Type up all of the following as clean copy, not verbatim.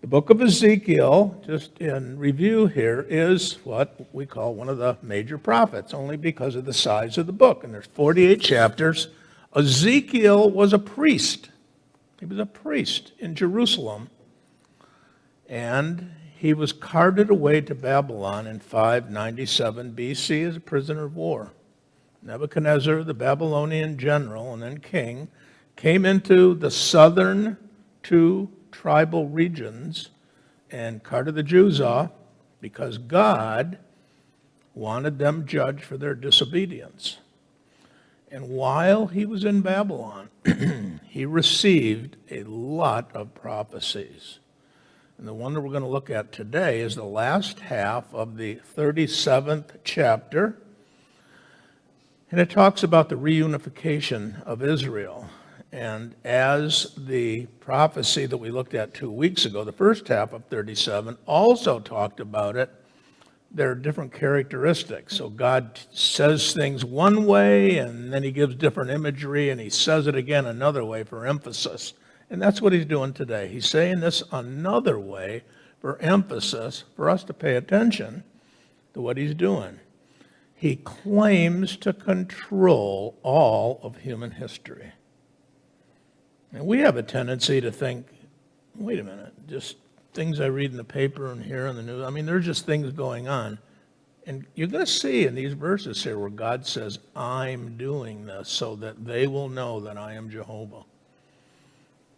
The book of Ezekiel, just in review here, is what we call one of the major prophets, only because of the size of the book. And there's 48 chapters. Ezekiel was a priest. He was a priest in Jerusalem. And he was carted away to Babylon in 597 BC as a prisoner of war. Nebuchadnezzar, the Babylonian general and then king, came into the southern two tribal regions and carted the Jews off because God wanted them judged for their disobedience. And while he was in Babylon, he received a lot of prophecies. And the one that we're going to look at today is the last half of the 37th chapter. And it talks about the reunification of Israel. And as the prophecy that we looked at 2 weeks ago, the first half of 37, also talked about it, there are different characteristics. So God says things one way, and then he gives different imagery, and he says it again another way for emphasis. And that's what he's doing today. He's saying this another way for emphasis, for us to pay attention to what he's doing. He claims to control all of human history. And we have a tendency to think, wait a minute, just things I read in the paper and hear on the news. I mean, there's just things going on. And you're going to see in these verses here where God says, I'm doing this so that they will know that I am Jehovah.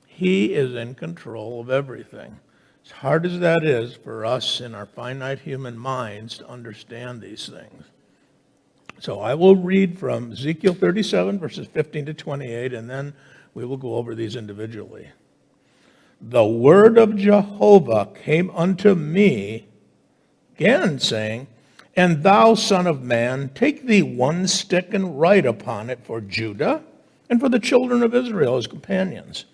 He is in control of everything. As hard as that is for us in our finite human minds to understand these things. So I will read from Ezekiel 37, verses 15 to 28, and then we will go over these individually. The word of Jehovah came unto me, again saying, And thou, son of man, take thee one stick and write upon it for Judah and for the children of Israel as companions.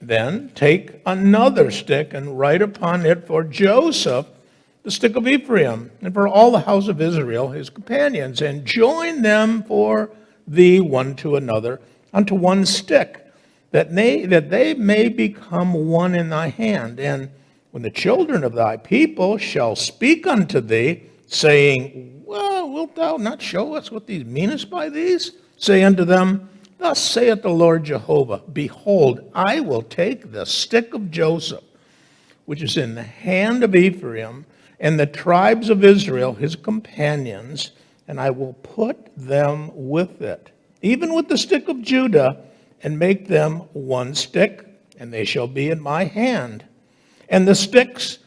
Then take another stick and write upon it for Joseph, the stick of Ephraim, and for all the house of Israel, his companions, and join them for thee one to another unto one stick, that they may become one in thy hand. And when the children of thy people shall speak unto thee, saying, Well, wilt thou not show us what these meanest by these? Say unto them, Thus saith the Lord Jehovah, Behold, I will take the stick of Joseph, which is in the hand of Ephraim, and the tribes of Israel, his companions, and I will put them with it, even with the stick of Judah, and make them one stick, and they shall be in my hand. And the sticks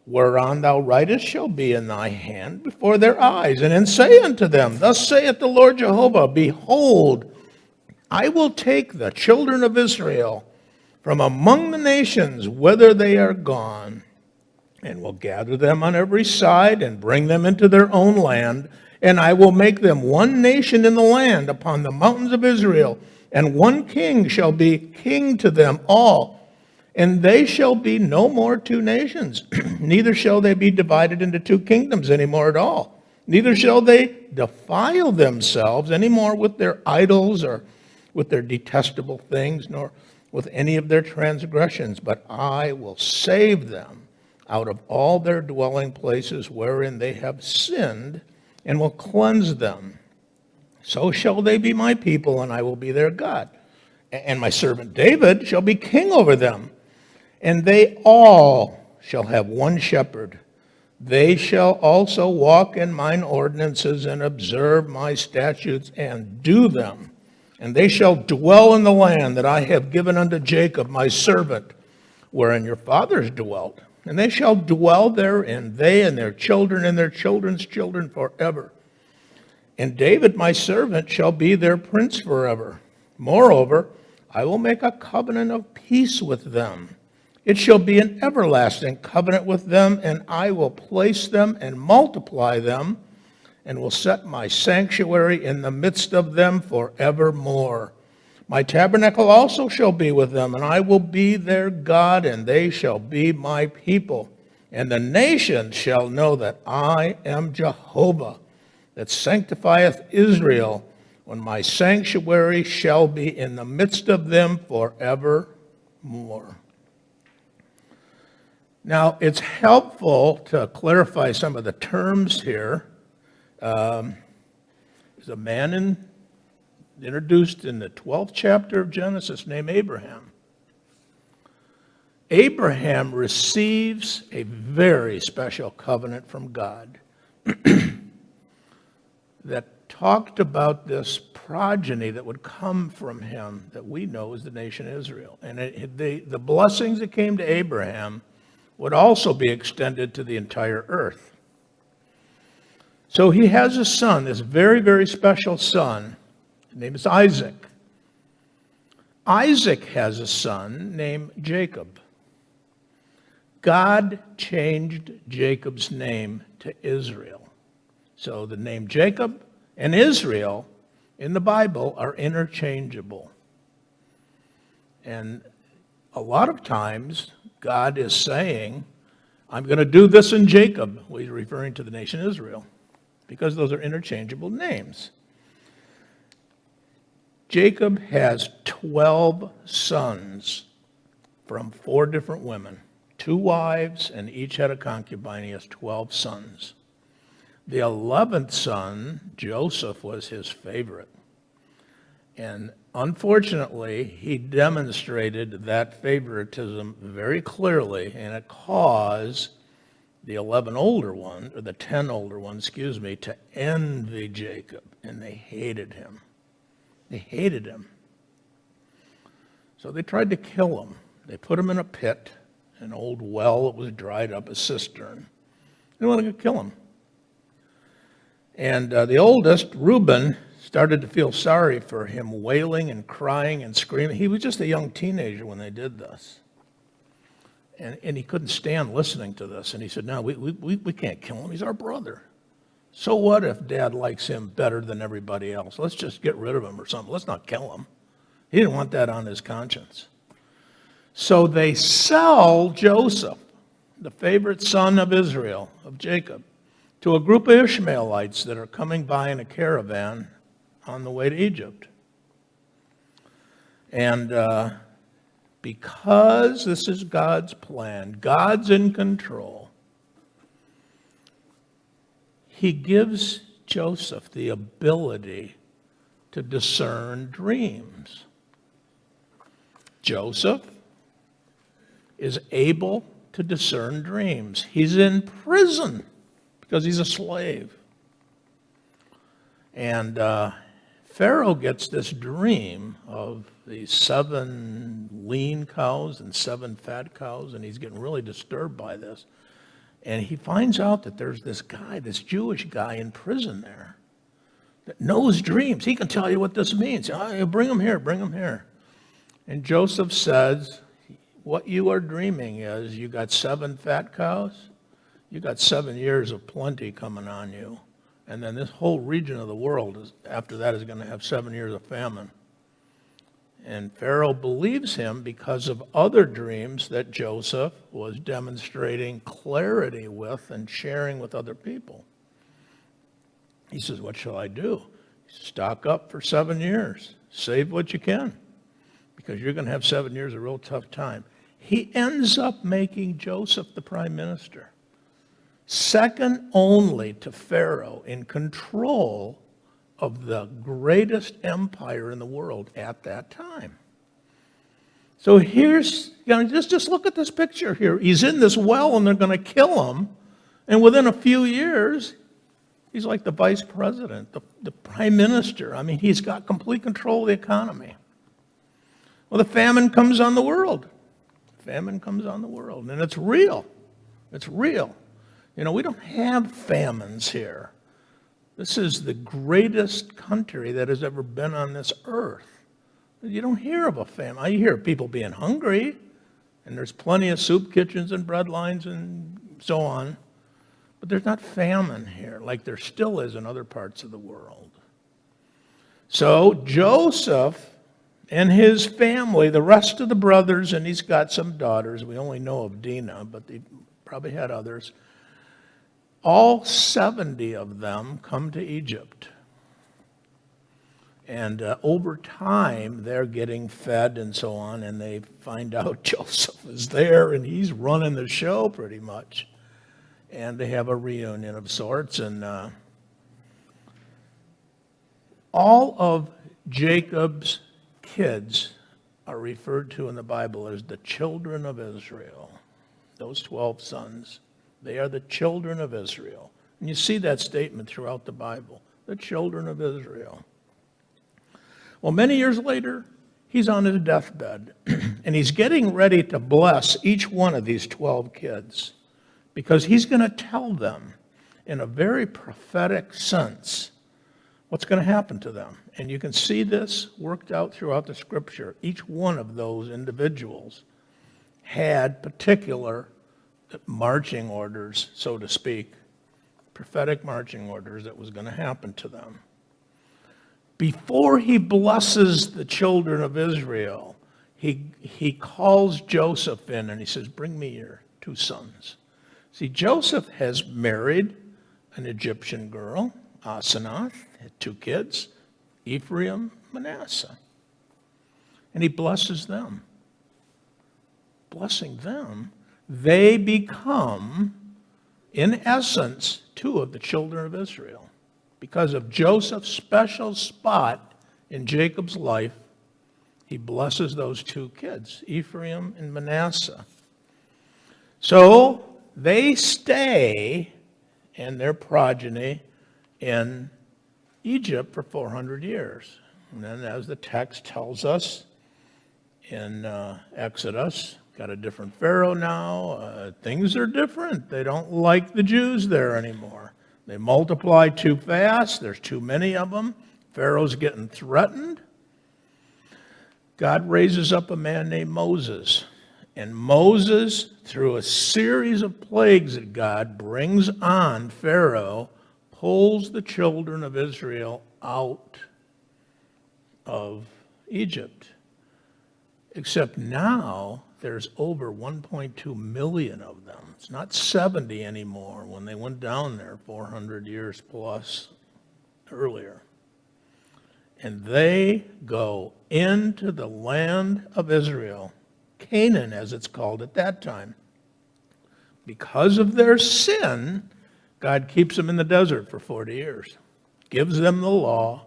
whereon thou writest shall be in thy hand before their eyes. And then say unto them, Thus saith the Lord Jehovah, Behold, I will take the children of Israel from among the nations whither they are gone, and will gather them on every side, and bring them into their own land. And I will make them one nation in the land upon the mountains of Israel, and one king shall be king to them all. And they shall be no more two nations, neither shall they be divided into two kingdoms anymore at all. Neither shall they defile themselves anymore with their idols or with their detestable things, nor with any of their transgressions, but I will save them out of all their dwelling places wherein they have sinned, and will cleanse them. So shall they be my people, and I will be their God. And my servant David shall be king over them. And they all shall have one shepherd. They shall also walk in mine ordinances, and observe my statutes, and do them. And they shall dwell in the land that I have given unto Jacob my servant, wherein your fathers dwelt. And they shall dwell therein, they and their children and their children's children forever. And David my servant shall be their prince forever. Moreover, I will make a covenant of peace with them. It shall be an everlasting covenant with them, and I will place them and multiply them, and will set my sanctuary in the midst of them forevermore. My tabernacle also shall be with them, and I will be their God, and they shall be my people. And the nations shall know that I am Jehovah, that sanctifieth Israel, when my sanctuary shall be in the midst of them forevermore. Now, it's helpful to clarify some of the terms here. There's a man introduced in the 12th chapter of Genesis named Abraham. Abraham receives a very special covenant from God that talked about this progeny that would come from him that we know as the nation Israel. And the blessings that came to Abraham would also be extended to the entire earth. So he has a son, this very, very special son. His name is Isaac. Isaac has a son named Jacob. God changed Jacob's name to Israel. So the name Jacob and Israel in the Bible are interchangeable. And a lot of times, God is saying, I'm going to do this in Jacob. Well, he's referring to the nation Israel, because those are interchangeable names. Jacob has 12 sons from 4 different women, 2 wives, and each had a concubine. He has 12 sons. The 11th son, Joseph, was his favorite. And unfortunately, he demonstrated that favoritism very clearly, and it caused the 11 older ones, or the 10 older ones, to envy Jacob, and they hated him. They hated him. So they tried to kill him. They put him in a pit, an old well that was dried up, a cistern. They wanted to kill him. And the oldest, Reuben, started to feel sorry for him, wailing and crying and screaming. He was just a young teenager when they did this. And he couldn't stand listening to this. And he said, no, we can't kill him. He's our brother. So what if Dad likes him better than everybody else? Let's just get rid of him or something. Let's not kill him. He didn't want that on his conscience. So they sell Joseph, the favorite son of Israel, of Jacob, to a group of Ishmaelites that are coming by in a caravan on the way to Egypt. And because this is God's plan, God's in control, he gives Joseph the ability to discern dreams. Joseph is able to discern dreams. He's in prison because he's a slave. And Pharaoh gets this dream of these 7 lean cows and 7 fat cows, and he's getting really disturbed by this. And he finds out that there's this guy, this Jewish guy in prison there that knows dreams. He can tell you what this means. Bring him here, bring him here. And Joseph says, what you are dreaming is you got 7 fat cows, you got 7 years of plenty coming on you. And then this whole region of the world after that is going to have 7 years of famine. And Pharaoh believes him because of other dreams that Joseph was demonstrating clarity with and sharing with other people. He says, what shall I do? Stock up for 7 years. Save what you can, because you're going to have 7 years of real tough time. He ends up making Joseph the prime minister, second only to Pharaoh in control of the greatest empire in the world at that time. So here's, just look at this picture here. He's in this well and they're going to kill him. And within a few years, he's like the vice president, the prime minister. I mean, he's got complete control of the economy. Well, the famine comes on the world. Famine comes on the world, and it's real. It's real. We don't have famines here. This is the greatest country that has ever been on this earth. You don't hear of a famine. I hear of people being hungry, and there's plenty of soup kitchens and bread lines and so on. But there's not famine here like there still is in other parts of the world. So Joseph and his family, the rest of the brothers, and he's got some daughters. We only know of Dinah, but they probably had others. All 70 of them come to Egypt. And over time, they're getting fed and so on, and they find out Joseph is there, and he's running the show pretty much. And they have a reunion of sorts, and all of Jacob's kids are referred to in the Bible as the children of Israel. Those 12 sons, they are the children of Israel. And you see that statement throughout the Bible, the children of Israel. Well, many years later, he's on his deathbed, and he's getting ready to bless each one of these 12 kids, because he's going to tell them in a very prophetic sense what's going to happen to them. And you can see this worked out throughout the Scripture. Each one of those individuals had particular marching orders, so to speak, prophetic marching orders that was going to happen to them. Before he blesses the children of Israel, he calls Joseph in and he says, "Bring me your 2 sons." See, Joseph has married an Egyptian girl, Asenath, had 2 kids, Ephraim, Manasseh. And he blesses them. Blessing them, they become, in essence, 2 of the children of Israel. Because of Joseph's special spot in Jacob's life, he blesses those 2 kids, Ephraim and Manasseh. So they stay and their progeny in Egypt for 400 years. And then, as the text tells us in Exodus, got a different Pharaoh now. Things are different. They don't like the Jews there anymore. They multiply too fast. There's too many of them. Pharaoh's getting threatened. God raises up a man named Moses. And Moses, through a series of plagues that God brings on Pharaoh, pulls the children of Israel out of Egypt. Except now there's over 1.2 million of them. It's not 70 anymore when they went down there 400 years plus earlier. And they go into the land of Israel, Canaan as it's called at that time. Because of their sin, God keeps them in the desert for 40 years, gives them the law,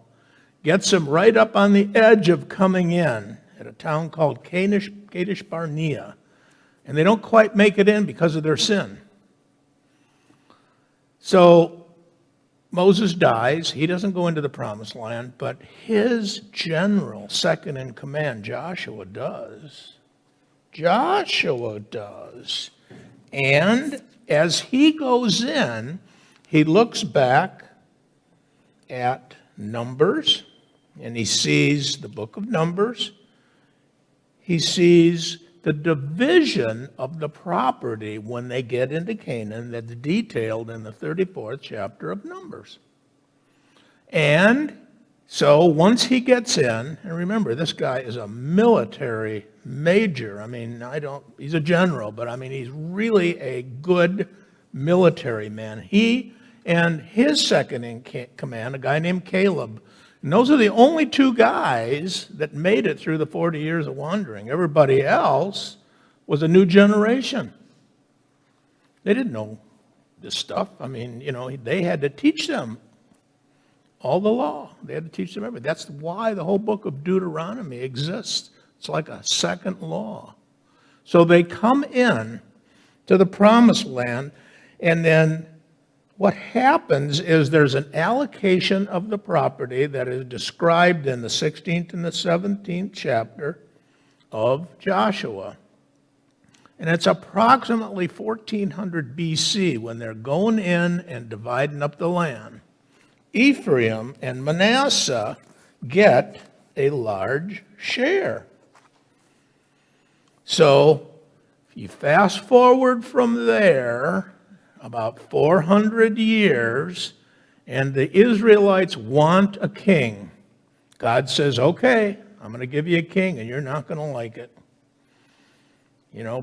gets them right up on the edge of coming in at a town called Kadesh Barnea. And they don't quite make it in because of their sin. So Moses dies. He doesn't go into the promised land, but his general, second in command, Joshua does. Joshua does. And as he goes in, he looks back at Numbers, and he sees the book of Numbers. He sees the division of the property when they get into Canaan that's detailed in the 34th chapter of Numbers. And so once he gets in, and remember, this guy is a military major. I mean, he's a general, but I mean, he's really a good military man. He and his second in command, a guy named Caleb, and those are the only 2 guys that made it through the 40 years of wandering. Everybody else was a new generation. They didn't know this stuff. I mean, they had to teach them all the law. They had to teach them everything. That's why the whole book of Deuteronomy exists. It's like a second law. So they come in to the promised land, and then what happens is there's an allocation of the property that is described in the 16th and the 17th chapter of Joshua. And it's approximately 1400 BC when they're going in and dividing up the land. Ephraim and Manasseh get a large share. So if you fast forward from there about 400 years, and the Israelites want a king. God says, okay, I'm going to give you a king, and you're not going to like it.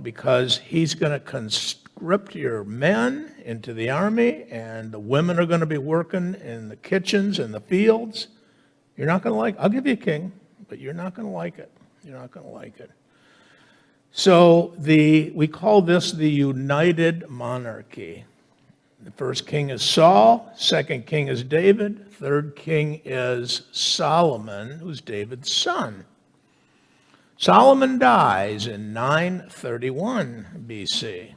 Because he's going to conscript your men into the army, and the women are going to be working in the kitchens and the fields, You're not going to like it. I'll give you a king, but you're not going to like it. You're not going to like it. So we call this the united monarchy. The first king is Saul, second king is David, third king is Solomon, who's David's son. Solomon dies in 931 BC.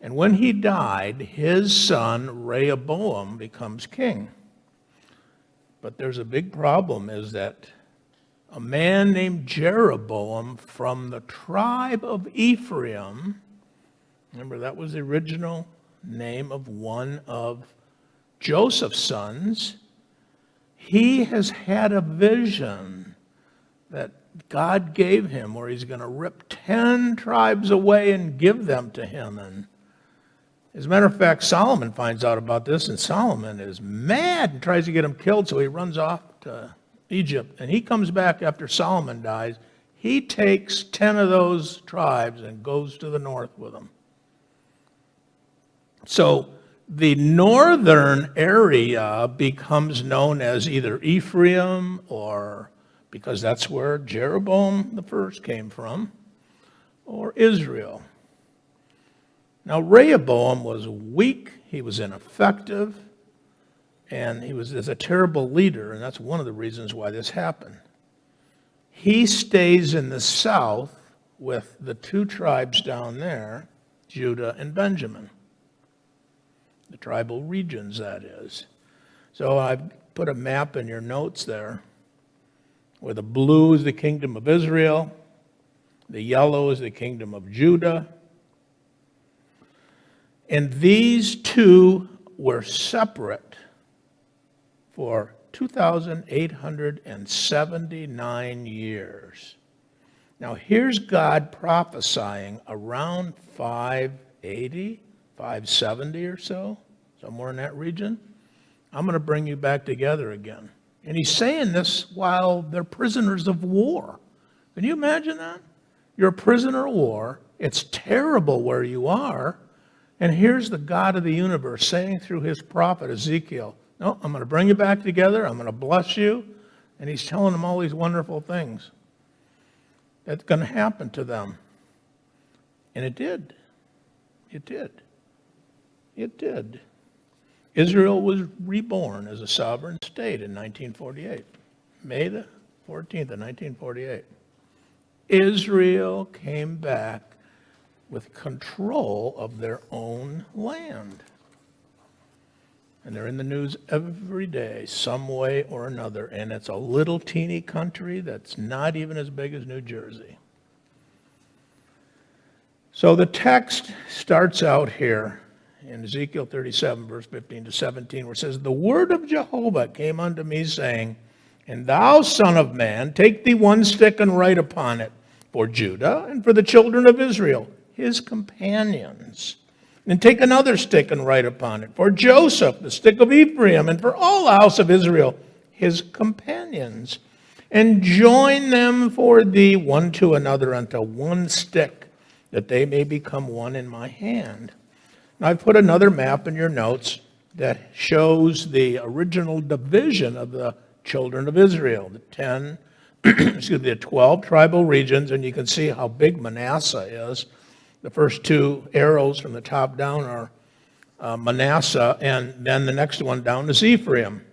And when he died, his son Rehoboam becomes king. But there's a big problem, is that a man named Jeroboam from the tribe of Ephraim, remember that was the original name of one of Joseph's sons, he has had a vision that God gave him where he's going to rip 10 tribes away and give them to him. And as a matter of fact, Solomon finds out about this, and Solomon is mad and tries to get him killed, so he runs off to Egypt. And he comes back after Solomon dies. He takes 10 of those tribes and goes to the north with them. So the northern area becomes known as either Ephraim, or because that's where Jeroboam the first came from, or Israel. Now, Rehoboam was weak, he was ineffective, and he was a terrible leader, and that's one of the reasons why this happened. He stays in the south with the two tribes down there, Judah and Benjamin. The tribal regions, that is. So I've put a map in your notes there, where the blue is the kingdom of Israel, the yellow is the kingdom of Judah, and these two were separate for 2,879 years. Now here's God prophesying around 580, 570 or so, somewhere in that region. I'm going to bring you back together again. And he's saying this while they're prisoners of war. Can you imagine that? You're a prisoner of war. It's terrible where you are. And here's the God of the universe saying through his prophet Ezekiel, no, I'm going to bring you back together. I'm going to bless you. And he's telling them all these wonderful things that's going to happen to them. And it did. It did. It did. Israel was reborn as a sovereign state in 1948, May the 14th of 1948. Israel came back with control of their own land. And they're in the news every day, some way or another, and it's a little teeny country that's not even as big as New Jersey. So the text starts out here in Ezekiel 37, verse 15 to 17, where it says, "The word of Jehovah came unto me, saying, And thou, son of man, take thee one stick and write upon it, for Judah and for the children of Israel, his companions. And take another stick and write upon it, for Joseph, the stick of Ephraim, and for all the house of Israel, his companions. And join them for thee one to another unto one stick, that they may become one in my hand." Now, I've put another map in your notes that shows the original division of the children of Israel, the 12 tribal regions, and you can see how big Manasseh is. The first two arrows from the top down are Manasseh, and then the next one down is Ephraim.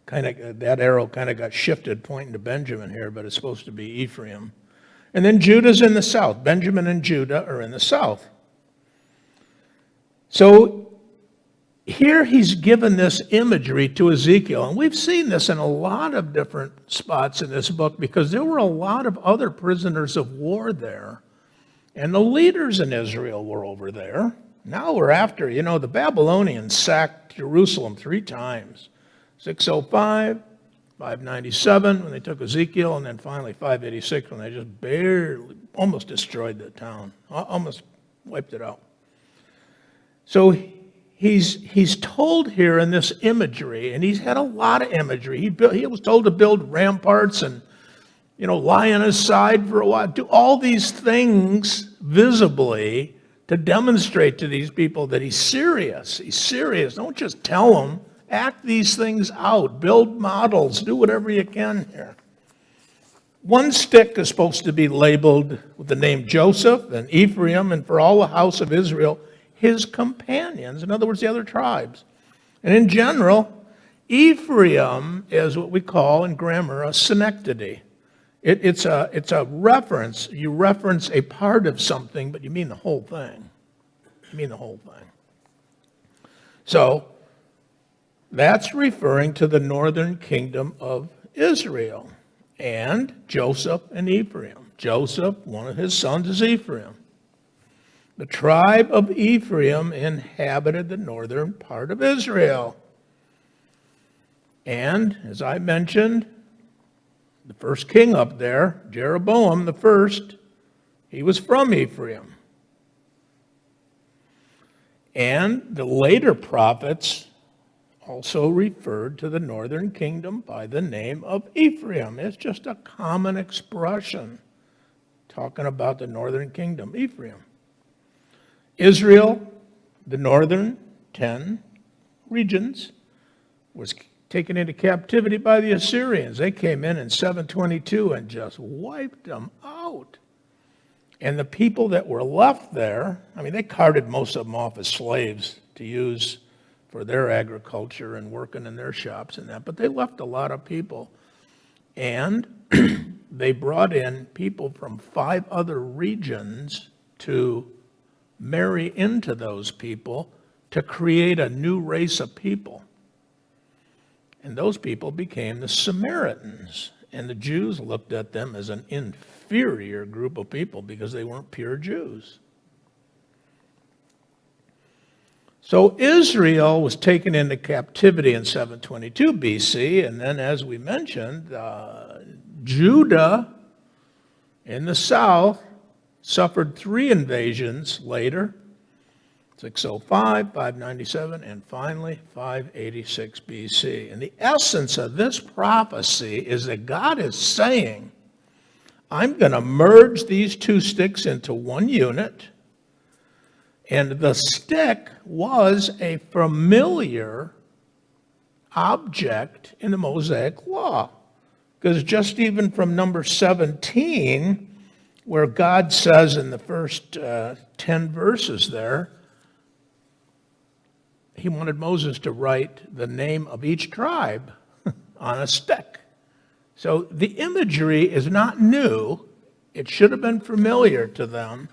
That arrow kind of got shifted, pointing to Benjamin here, but it's supposed to be Ephraim. And then Judah's in the south. Benjamin and Judah are in the south. So here he's given this imagery to Ezekiel, and we've seen this in a lot of different spots in this book because there were a lot of other prisoners of war there, and the leaders in Israel were over there. Now we're after, the Babylonians sacked Jerusalem 3 times, 605, 597 when they took Ezekiel, and then finally 586 when they just barely, almost destroyed the town, almost wiped it out. So he's told here in this imagery, and he's had a lot of imagery. He was told to build ramparts and, lie on his side for a while, do all these things visibly to demonstrate to these people that he's serious. He's serious. Don't just tell them, act these things out, build models, do whatever you can here. One stick is supposed to be labeled with the name Joseph and Ephraim, and for all the house of Israel, his companions, in other words, the other tribes. And in general, Ephraim is what we call in grammar a synecdoche. It's a reference. You reference a part of something, but you mean the whole thing. You mean the whole thing. So that's referring to the northern kingdom of Israel and Joseph and Ephraim. Joseph, one of his sons is Ephraim. The tribe of Ephraim inhabited the northern part of Israel. And, as I mentioned, the first king up there, Jeroboam the first, he was from Ephraim. And the later prophets also referred to the northern kingdom by the name of Ephraim. It's just a common expression talking about the northern kingdom, Ephraim. Israel, the northern 10 regions, was taken into captivity by the Assyrians. They came in 722 and just wiped them out. And the people that were left there, I mean, they carted most of them off as slaves to use for their agriculture and working in their shops and that, but they left a lot of people. And they brought in people from 5 other regions to marry into those people to create a new race of people. And those people became the Samaritans. And the Jews looked at them as an inferior group of people because they weren't pure Jews. So Israel was taken into captivity in 722 BC. And then, as we mentioned, Judah in the south suffered 3 invasions later. 605, 597, and finally 586 BC. And the essence of this prophecy is that God is saying, I'm going to merge these 2 sticks into one unit. And the stick was a familiar object in the Mosaic Law. Because just even from number 17, where God says in the first 10 verses there, he wanted Moses to write the name of each tribe on a stick. So the imagery is not new. It should have been familiar to them.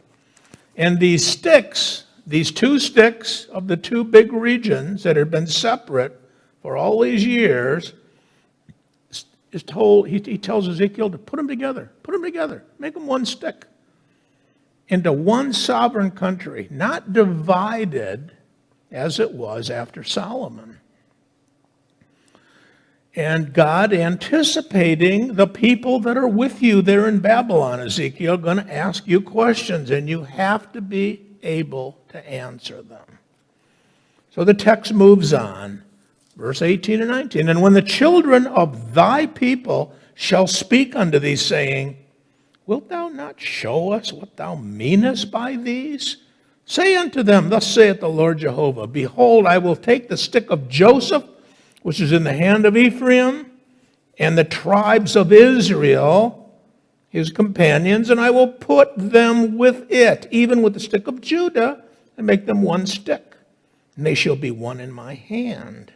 And these sticks, these 2 sticks of the 2 big regions that had been separate for all these years, is told, he tells Ezekiel to put them together, make them one stick into one sovereign country, not divided as it was after Solomon. And God, anticipating the people that are with you there in Babylon, Ezekiel, going to ask you questions, and you have to be able to answer them. So the text moves on, verse 18 and 19. And when the children of thy people shall speak unto thee, saying, Wilt thou not show us what thou meanest by these? Say unto them, Thus saith the Lord Jehovah, Behold, I will take the stick of Joseph, which is in the hand of Ephraim, and the tribes of Israel, his companions, and I will put them with it, even with the stick of Judah, and make them one stick, and they shall be one in my hand.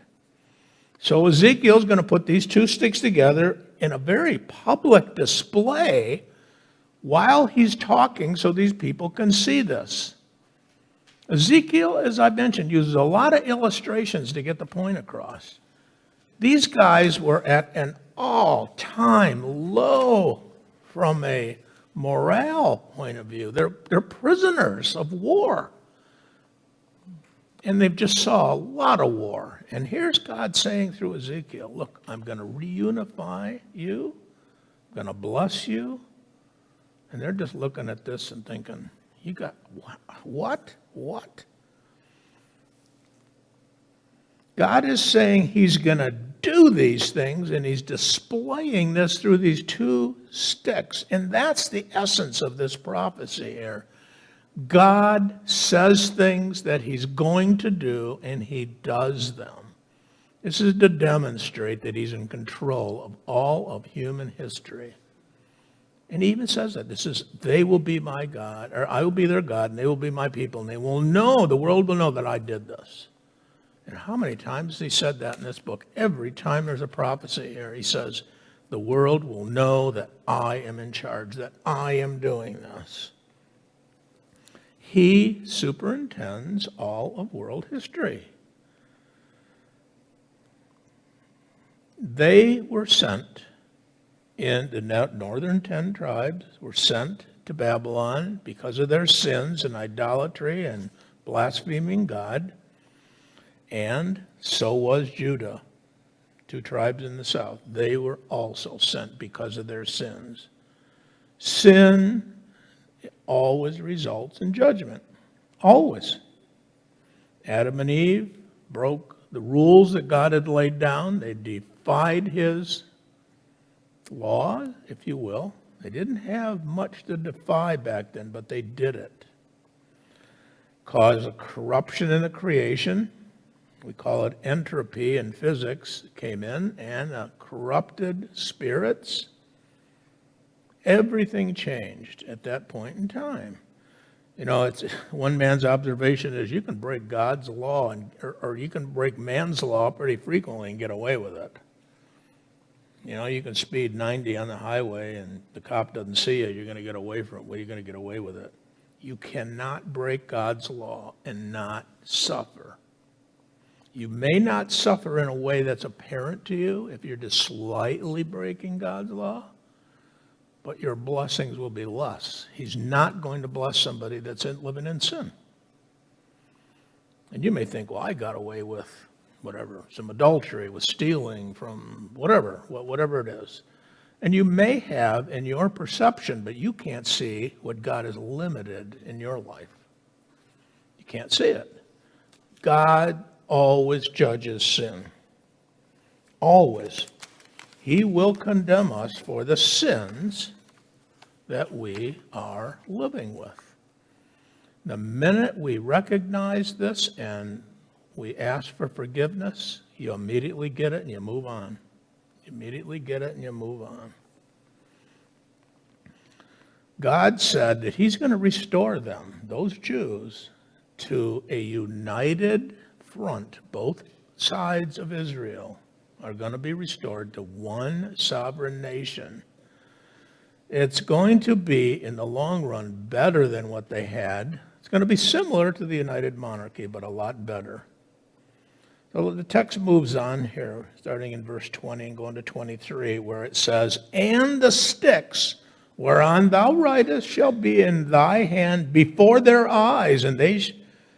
So Ezekiel's going to put these 2 sticks together in a very public display while he's talking so these people can see this. Ezekiel, as I mentioned, uses a lot of illustrations to get the point across. These guys were at an all-time low from a morale point of view. They're prisoners of war. And they've just saw a lot of war. And here's God saying through Ezekiel, look, I'm going to reunify you. I'm going to bless you. And they're just looking at this and thinking, you got what? What? God is saying he's going to do these things, and he's displaying this through these 2 sticks. And that's the essence of this prophecy here. God says things that he's going to do, and he does them. This is to demonstrate that he's in control of all of human history. And he even says that. This is, they will be my God, or I will be their God, and they will be my people, and they will know, the world will know that I did this. And how many times he said that in this book? Every time there's a prophecy here, he says, the world will know that I am in charge, that I am doing this. He superintends all of world history. They were sent in the northern 10 tribes were sent to Babylon because of their sins and idolatry and blaspheming God. And so was Judah, 2 tribes in the south. They were also sent because of their sins. Sin always results in judgment. Always. Adam and Eve broke the rules that God had laid down. They defied his law, if you will. They didn't have much to defy back then, but they did it. Caused a corruption in the creation. We call it entropy in physics. It came in, and corrupted spirits. Everything changed at that point in time. You know, it's one man's observation is you can break God's law or you can break man's law pretty frequently and get away with it. You know, you can speed 90 on the highway and the cop doesn't see you, you're going to get away from it. Well, you're going to get away with it. You cannot break God's law and not suffer. You may not suffer in a way that's apparent to you if you're just slightly breaking God's law, but your blessings will be less. He's not going to bless somebody that's living in sin. And you may think, well, I got away with whatever, some adultery, with stealing from whatever it is. And you may have in your perception, but you can't see what God has limited in your life. You can't see it. God always judges sin. Always. He will condemn us for the sins that we are living with. The minute we recognize this and we ask for forgiveness, you immediately get it and you move on. You immediately get it and you move on. God said that he's going to restore them, those Jews, to a united front. Both sides of Israel are going to be restored to one sovereign nation. It's going to be, in the long run, better than what they had. It's going to be similar to the United Monarchy, but a lot better. So the text moves on here, starting in verse 20 and going to 23, where it says, and the sticks whereon thou writest shall be in thy hand before their eyes, and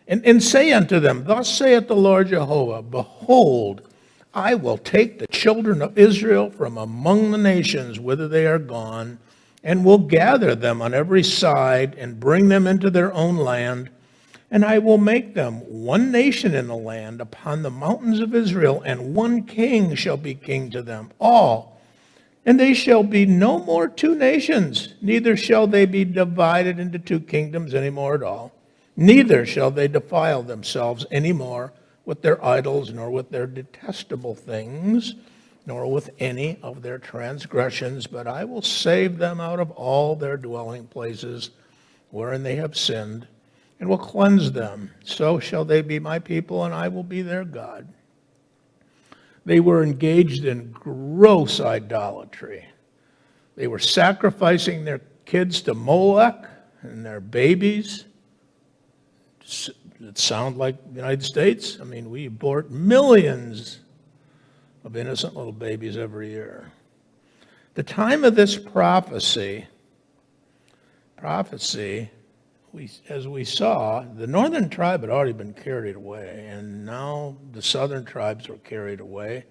and say unto them, thus saith the Lord Jehovah, behold, I will take the children of Israel from among the nations whither they are gone, and will gather them on every side, and bring them into their own land, and I will make them one nation in the land upon the mountains of Israel, and one king shall be king to them all. And they shall be no more 2 nations, neither shall they be divided into 2 kingdoms any more at all. Neither shall they defile themselves any more with their idols, nor with their detestable things, nor with any of their transgressions, but I will save them out of all their dwelling places wherein they have sinned, and will cleanse them. So shall they be my people, and I will be their God. They were engaged in gross idolatry. They were sacrificing their kids to Molech and their babies. It sound like the United States? I mean, we abort millions of innocent little babies every year. The time of this prophecy, as we saw, the northern tribe had already been carried away, and now the southern tribes were carried away.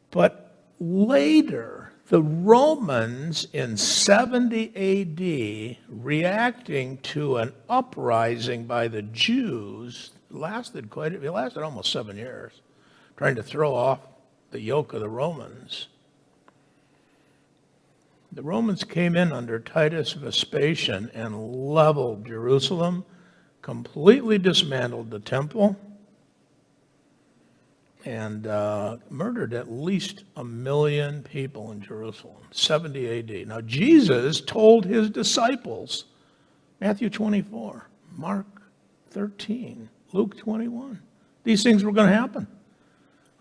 But later, the Romans in 70 A.D., reacting to an uprising by the Jews, lasted almost 7 years, trying to throw off the yoke of the Romans. The Romans came in under Titus Vespasian and leveled Jerusalem, completely dismantled the temple, and murdered at least 1 million people in Jerusalem, 70 A.D. Now, Jesus told his disciples, Matthew 24, Mark 13, Luke 21, these things were going to happen.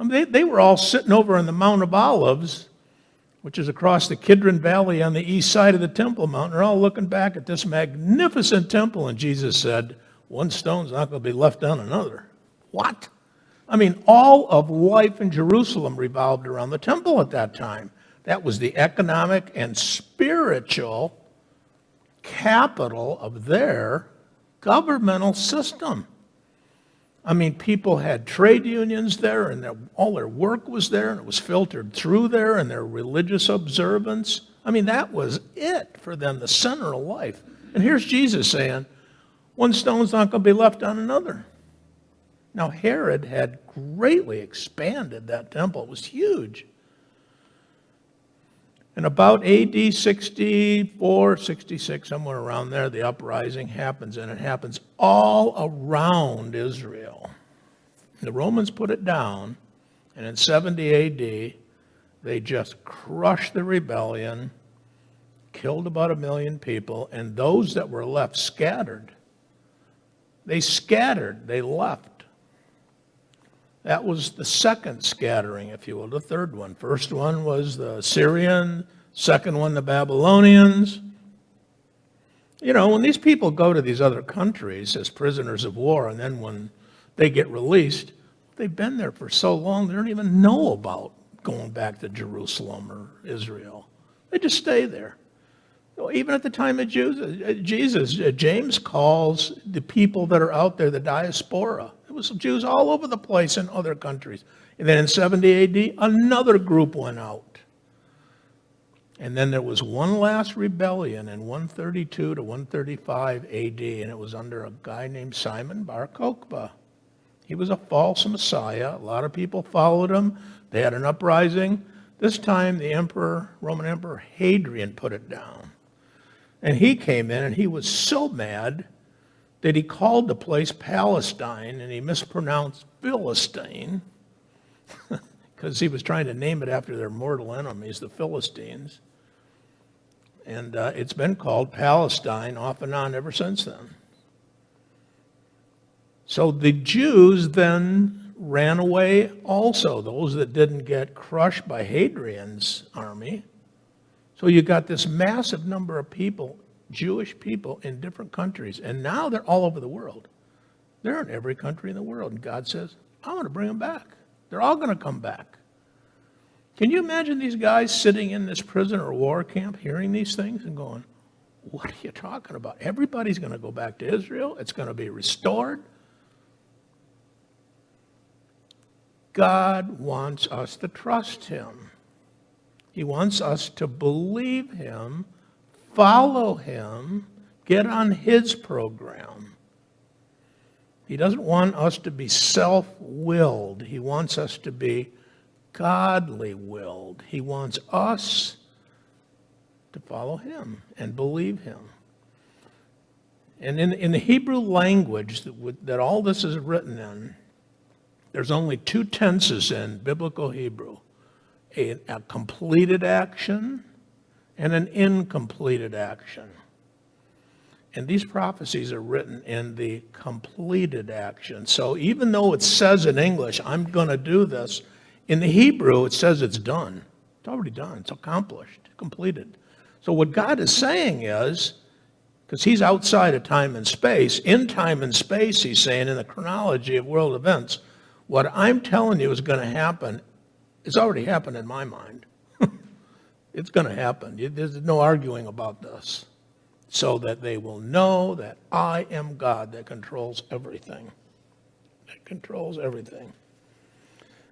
I mean, they were all sitting over on the Mount of Olives, which is across the Kidron Valley on the east side of the Temple Mount. They're all looking back at this magnificent temple, and Jesus said, one stone's not going to be left on another. What? I mean, all of life in Jerusalem revolved around the temple at that time. That was the economic and spiritual capital of their governmental system. I mean, people had trade unions there, and all their work was there, and it was filtered through there, and their religious observance. I mean, that was it for them, the center of life. And here's Jesus saying, one stone's not going to be left on another. Now, Herod had greatly expanded that temple. It was huge. And about AD 64, 66, somewhere around there, the uprising happens, and it happens all around Israel. The Romans put it down, and in 70 AD, they just crushed the rebellion, killed about 1 million people, and those that were left scattered. They scattered, they left. That was the second scattering, if you will, the third one. First one was the Syrian, second one the Babylonians. You know, when these people go to these other countries as prisoners of war, and then when they get released, they've been there for so long, they don't even know about going back to Jerusalem or Israel. They just stay there. Even at the time of Jesus, James calls the people that are out there the diaspora. It was Jews all over the place in other countries. And then in 70 AD, another group went out. And then there was one last rebellion in 132 to 135 AD, and it was under a guy named Simon Bar Kokhba. He was a false messiah. A lot of people followed him. They had an uprising. This time, the Roman Emperor Hadrian put it down. And he came in, and he was so mad that he called the place Palestine, and he mispronounced Philistine, because he was trying to name it after their mortal enemies, the Philistines. And it's been called Palestine off and on ever since then. So the Jews then ran away also, those that didn't get crushed by Hadrian's army. So you got this massive number of people, Jewish people, in different countries. And now they're all over the world. They're in every country in the world. And God says, I'm going to bring them back. They're all going to come back. Can you imagine these guys sitting in this prisoner of war camp hearing these things and going, what are you talking about? Everybody's going to go back to Israel. It's going to be restored. God wants us to trust him. He wants us to believe him, follow him, get on his program. He doesn't want us to be self-willed. He wants us to be godly-willed. He wants us to follow him and believe him. And in the Hebrew language that all this is written in, there's only two tenses in biblical Hebrew. A completed action and an incompleted action. And these prophecies are written in the completed action. So even though it says in English, I'm going to do this, in the Hebrew it says it's done. It's already done. It's accomplished, completed. So what God is saying is, because he's outside of time and space, in time and space, he's saying in the chronology of world events, what I'm telling you is going to happen. It's already happened in my mind. It's going to happen. There's no arguing about this. So that they will know that I am God that controls everything. That controls everything.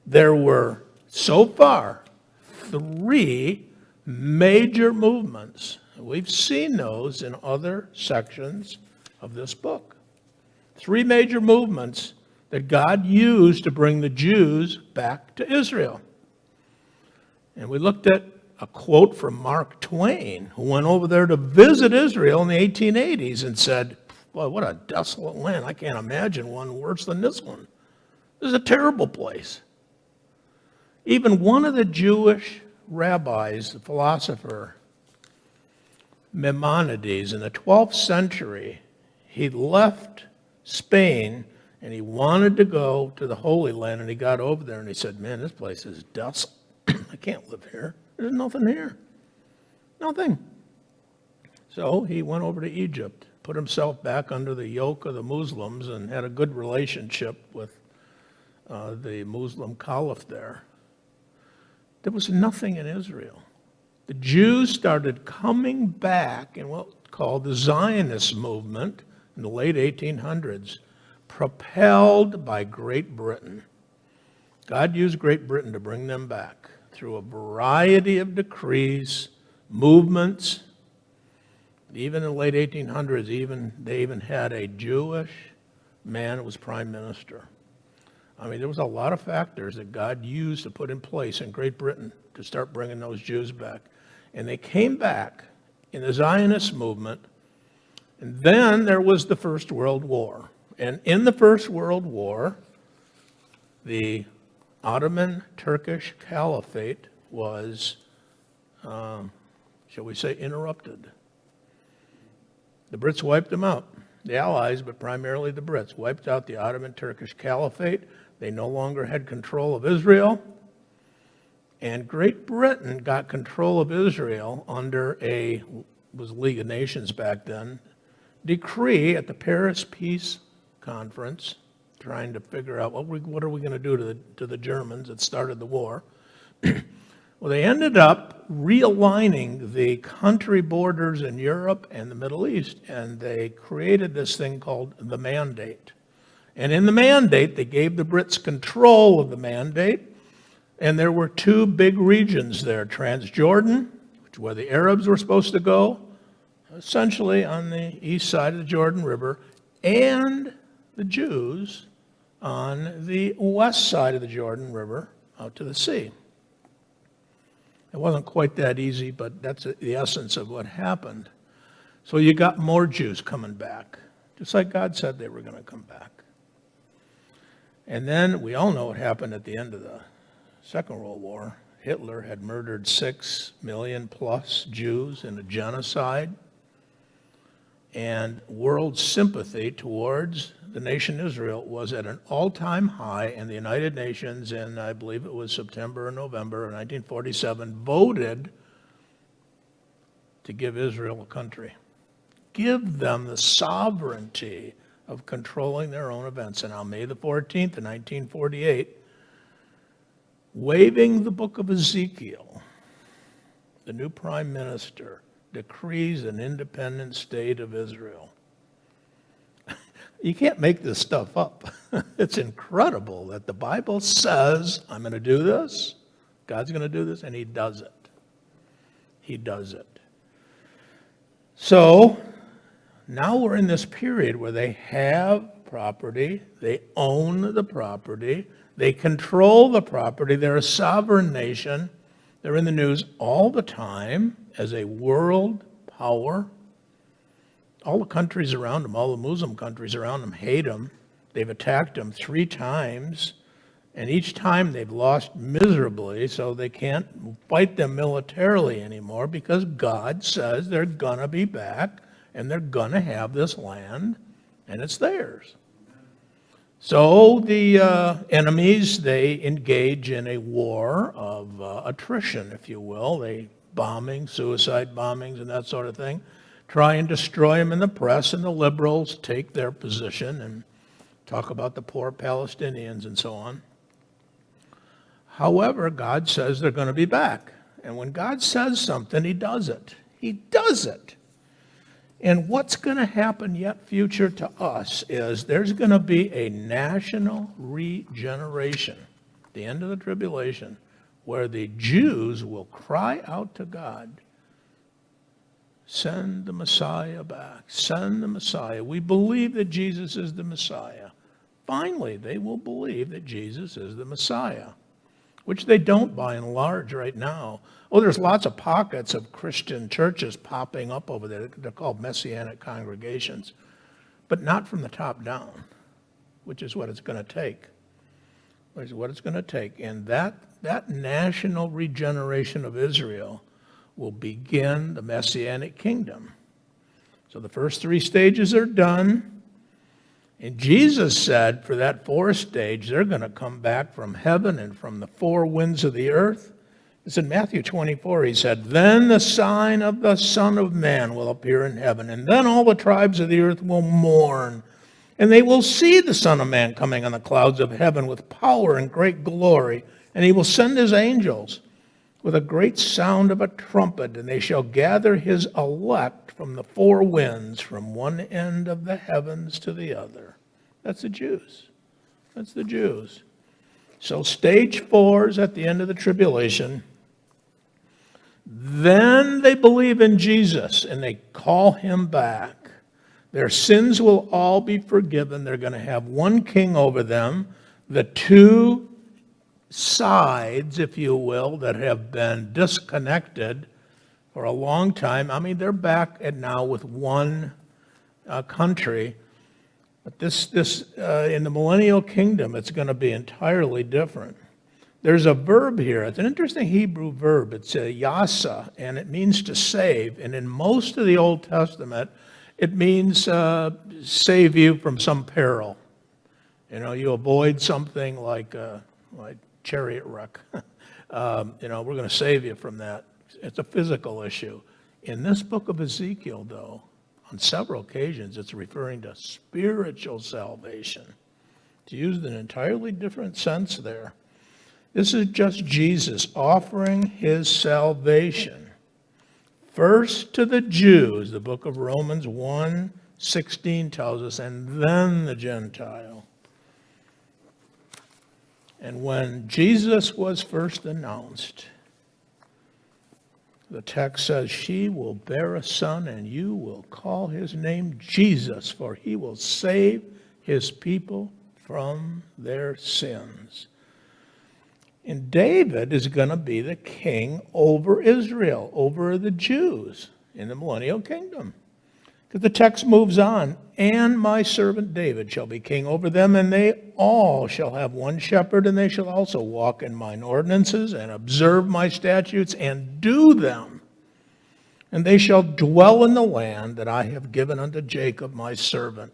There were, so far, 3 major movements. We've seen those in other sections of this book. 3 major movements that God used to bring the Jews back to Israel. And we looked at a quote from Mark Twain, who went over there to visit Israel in the 1880s and said, boy, what a desolate land. I can't imagine one worse than this one. This is a terrible place. Even one of the Jewish rabbis, the philosopher Maimonides, in the 12th century, he left Spain and he wanted to go to the Holy Land, and he got over there and he said, man, this place is desolate. I can't live here. There's nothing here. Nothing. So he went over to Egypt, put himself back under the yoke of the Muslims, and had a good relationship with the Muslim caliph there. There was nothing in Israel. The Jews started coming back in what's called the Zionist movement in the late 1800s, propelled by Great Britain. God used Great Britain to bring them back through a variety of decrees, movements. Even in the late 1800s, they even had a Jewish man who was prime minister. I mean, there was a lot of factors that God used to put in place in Great Britain to start bringing those Jews back. And they came back in the Zionist movement. And then there was the First World War. And in the First World War, the Ottoman Turkish Caliphate was, shall we say, interrupted. The Brits wiped them out. The Allies, but primarily the Brits, wiped out the Ottoman Turkish Caliphate. They no longer had control of Israel. And Great Britain got control of Israel under was League of Nations back then, decree at the Paris Peace Conference, trying to figure out what are we going to do to the Germans that started the war. Well, they ended up realigning the country borders in Europe and the Middle East, and they created this thing called the Mandate. And in the Mandate, they gave the Brits control of the Mandate, and there were two big regions there, Transjordan, which is where the Arabs were supposed to go, essentially on the east side of the Jordan River, and the Jews on the west side of the Jordan River out to the sea. It wasn't quite that easy, but that's the essence of what happened. So you got more Jews coming back, just like God said they were going to come back. And then we all know what happened at the end of the Second World War. Hitler had murdered 6 million plus Jews in a genocide. And world sympathy towards the nation Israel was at an all-time high, and the United Nations in, I believe it was September or November of 1947, voted to give Israel a country. Give them the sovereignty of controlling their own events. And on May the 14th of 1948, waving the book of Ezekiel, the new prime minister decrees an independent state of Israel. You can't make this stuff up. It's incredible that the Bible says, I'm going to do this, God's going to do this, and he does it. He does it. So now we're in this period where they have property, they own the property, they control the property, they're a sovereign nation, they're in the news all the time as a world power. All the countries around them, all the Muslim countries around them hate them. They've attacked them 3 times, and each time they've lost miserably, so they can't fight them militarily anymore because God says they're going to be back and they're going to have this land, and it's theirs. So the enemies, they engage in a war of attrition, if you will. They bombing, suicide bombings, and that sort of thing. Try and destroy them in the press, and the liberals take their position and talk about the poor Palestinians and so on. However, God says they're going to be back. And when God says something, he does it. He does it. And what's going to happen yet future to us is there's going to be a national regeneration, the end of the tribulation, where the Jews will cry out to God, send the Messiah back. Send the Messiah. We believe that Jesus is the Messiah. Finally, they will believe that Jesus is the Messiah, which they don't by and large right now. Oh, there's lots of pockets of Christian churches popping up over there. They're called Messianic congregations, but not from the top down, which is what it's going to take. Which is what it's going to take. And that that national regeneration of Israel will begin the Messianic kingdom. So the first three stages are done. And Jesus said for that fourth stage, they're going to come back from heaven and from the four winds of the earth. It's in Matthew 24, he said, "Then the sign of the Son of Man will appear in heaven, and then all the tribes of the earth will mourn. And they will see the Son of Man coming on the clouds of heaven with power and great glory. And he will send his angels with a great sound of a trumpet, and they shall gather his elect from the four winds, from one end of the heavens to the other." That's the Jews. That's the Jews. So stage 4 is at the end of the tribulation. Then they believe in Jesus, and they call him back. Their sins will all be forgiven. They're going to have one king over them. The two sides, if you will, that have been disconnected for a long time, I mean, they're back now with one country. But this in the millennial kingdom, it's going to be entirely different. There's a verb here. It's an interesting Hebrew verb. It's a yasa, and it means to save. And in most of the Old Testament, it means save you from some peril. You know, you avoid something like chariot wreck. We're going to save you from that. It's a physical issue. In this book of Ezekiel, though, on several occasions, it's referring to spiritual salvation. It's used in an entirely different sense there. This is just Jesus offering his salvation. First to the Jews, the book of Romans 1:16 tells us, and then the Gentile. And when Jesus was first announced, the text says, "She will bear a son, and you will call his name Jesus, for he will save his people from their sins." And David is going to be the king over Israel, over the Jews in the millennial kingdom. Because the text moves on, "And my servant David shall be king over them, and they all shall have one shepherd, and they shall also walk in mine ordinances, and observe my statutes, and do them. And they shall dwell in the land that I have given unto Jacob my servant,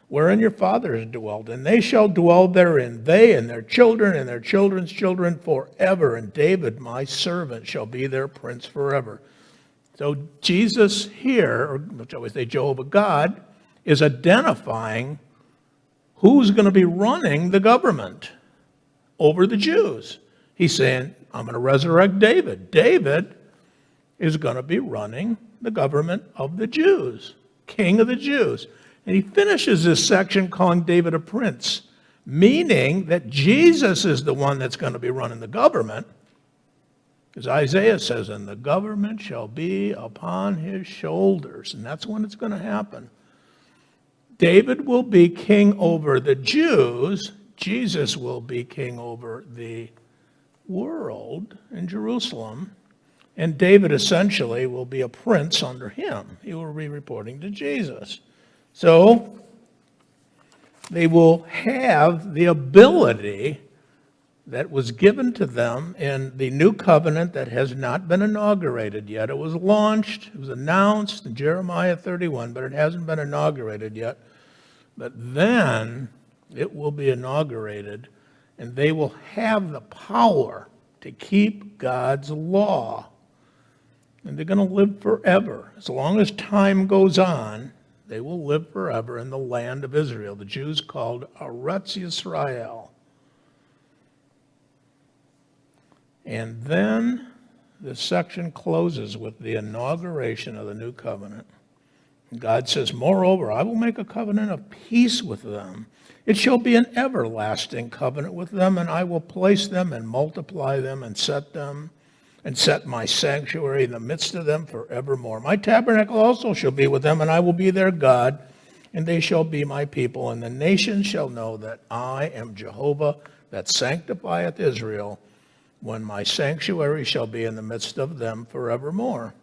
wherein your fathers dwelt, and they shall dwell therein, they and their children and their children's children forever. And David, my servant, shall be their prince forever." So Jesus here, or which I always say Jehovah God, is identifying who's going to be running the government over the Jews. He's saying, I'm going to resurrect David. David is going to be running the government of the Jews, king of the Jews. And he finishes this section calling David a prince, meaning that Jesus is the one that's going to be running the government. As Isaiah says, "And the government shall be upon his shoulders." And that's when it's going to happen. David will be king over the Jews. Jesus will be king over the world in Jerusalem. And David essentially will be a prince under him. He will be reporting to Jesus. So they will have the ability that was given to them in the new covenant that has not been inaugurated yet. It was launched, it was announced in Jeremiah 31, but it hasn't been inaugurated yet. But then it will be inaugurated, and they will have the power to keep God's law. And they're going to live forever. As long as time goes on, they will live forever in the land of Israel. The Jews called Eretz Yisrael. And then this section closes with the inauguration of the new covenant. God says, "Moreover, I will make a covenant of peace with them. It shall be an everlasting covenant with them, and I will place them and multiply them and set my sanctuary in the midst of them forevermore. My tabernacle also shall be with them, and I will be their God, and they shall be my people. And the nations shall know that I am Jehovah, that sanctifieth Israel, when my sanctuary shall be in the midst of them forevermore."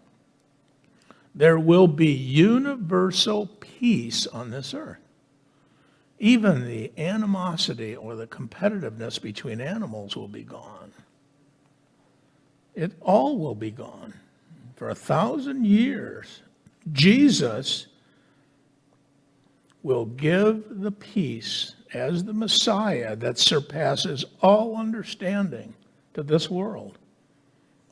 There will be universal peace on this earth. Even the animosity or the competitiveness between animals will be gone. It all will be gone. For 1,000 years, Jesus will give the peace as the Messiah that surpasses all understanding to this world.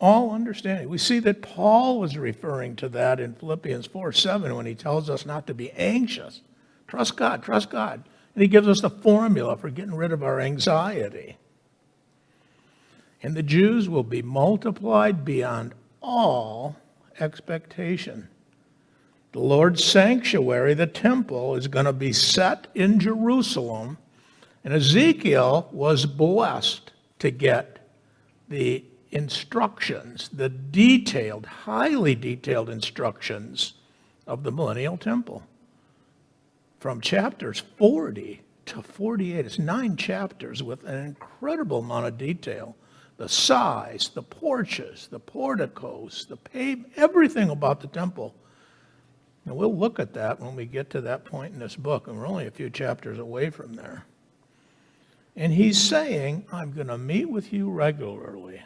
All understanding. We see that Paul was referring to that in Philippians 4:7 when he tells us not to be anxious. Trust God, trust God. And he gives us the formula for getting rid of our anxiety. And the Jews will be multiplied beyond all expectation. The Lord's sanctuary, the temple, is going to be set in Jerusalem. And Ezekiel was blessed to get the instructions, the detailed, highly detailed instructions of the millennial temple. From chapters 40 to 48, it's 9 chapters with an incredible amount of detail. The size, the porches, the porticos, the pavement, everything about the temple. And we'll look at that when we get to that point in this book, and we're only a few chapters away from there. And he's saying, I'm going to meet with you regularly.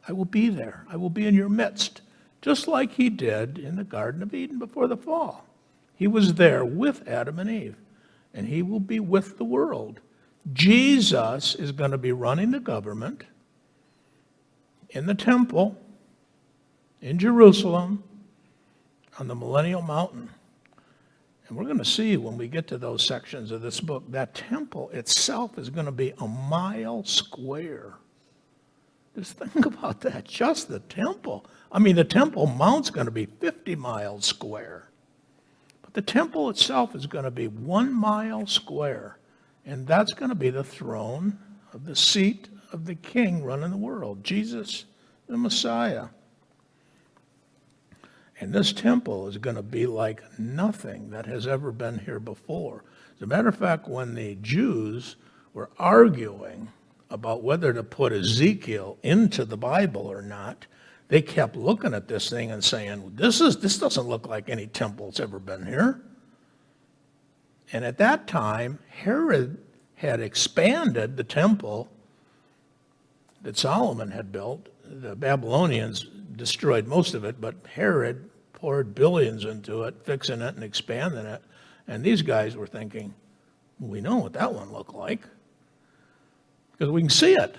I will be there. I will be in your midst, just like he did in the Garden of Eden before the fall. He was there with Adam and Eve, and he will be with the world. Jesus is going to be running the government in the temple, in Jerusalem, on the Millennial Mountain. And we're going to see when we get to those sections of this book, that temple itself is going to be a mile square. Just think about that, just the temple. I mean, the Temple Mount's going to be 50 miles square. But the temple itself is going to be 1 mile square. And that's going to be the throne of the seat of the king running the world, Jesus the Messiah. And this temple is going to be like nothing that has ever been here before. As a matter of fact, when the Jews were arguing about whether to put Ezekiel into the Bible or not, they kept looking at this thing and saying, this doesn't look like any temple that's ever been here. And at that time, Herod had expanded the temple that Solomon had built. The Babylonians destroyed most of it, but Herod poured billions into it, fixing it and expanding it. And these guys were thinking, we know what that one looked like, because we can see it.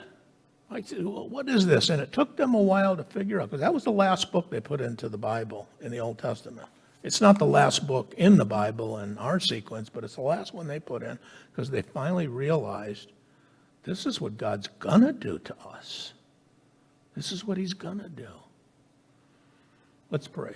I said, well, what is this? And it took them a while to figure out, because that was the last book they put into the Bible in the Old Testament. It's not the last book in the Bible in our sequence, but it's the last one they put in, because they finally realized this is what God's going to do to us. This is what he's going to do. Let's pray.